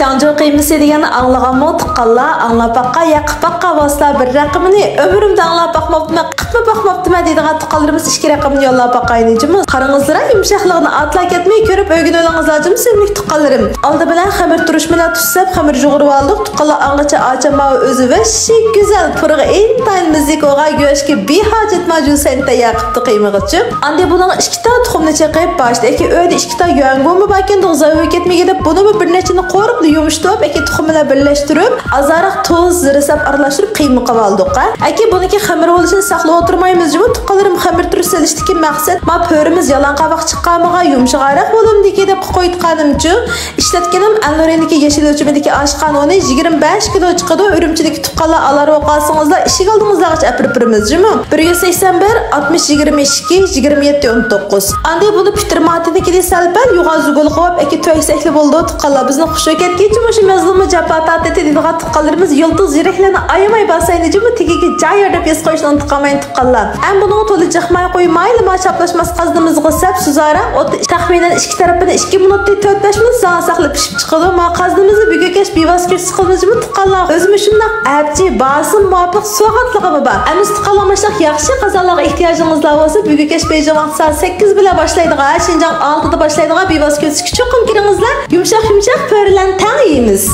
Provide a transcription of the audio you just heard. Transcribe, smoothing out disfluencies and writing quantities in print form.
Janjo qiymisi degani anglaganmi tuqqanlar anglab baqqa yaqib baqqa vasla bir raqamini ömrümde anglab baqmaptımı qıtma baqmaptımı deydigan tuqqanlarimiz 2 raqamini yollab baqayınıcımız. Qarangızlar yumshoqligini atla ketmay ko'rib o'rganib olingizlarmi sevimli tuqqanlarim. Oldi bilan xamir turish bilan tushsab xamir jug'urib oldik. Tuqqanlar angacha achama o'zi va güzel purg'a intayin muzikoga go'shki behojat majusanta yaqibdi qiymag'ichi. Andi buning 2 ta tuxumni chaqib boshdagi o'yda 2 ta yong'o'mi bakin dog'zavi ketmay deb buni bir nechini qo'rib yumshtib aka tuxum bilan birlashtirib azariq tuz zirisab aralashtirib qiyma qilib oldik. Aka buniki xamir bo'lishini saqlab o'tirmaymiz jimi tuqqanlarim xamir turish selishdagi maqsad ma pörimiz yalan qavoq chiqqanmiga yumshoqroq bo'limdiki deb qo'yitganimchi ishlatganim Alnoreniki yeşil o'lchimidagi oshqon uni 25 kilo chiqadi. Urumchidagi tuqqanlar alar o'qasingizlar ishig oldingizlarga apirpirimiz jimi 181 60 22 27 19. Andi buni pitirmatidagi salpal yug'azugul qilib aka to'ysakli bo'ldi tuqqanlar bizni xush ketkichi mushu mazlumni japatat etadigan tuqqanlarimiz yulduz yuraklarni ayamay basaynichimi tegiga joy deb yez qo'yishni unutqamay tuqqanlar. Ham buni to'la jahmay qo'ymayli ma chaplashmas qazdimizga sap suzara taxminan 2 tarafida 2 minutda 4-5 minut saqlab pishib chiqadi. Ma qazdimizni bugakesh bevas kirsiz qilmizmi tuqqanlar. O'zim shundoq abji basim muvofiq so'g'atlig'i bor. Amiz tuqqanlamashliq yaxshi qazonlarga ehtiyojingizlar bo'lsa bugakesh bejamoq soat 8 bilan boshlaydigan, Shinjang 6 da boshlaydigan bevas kirsiz cho'qim kiringizlar. Yumshoq pörlan tang yeymiz.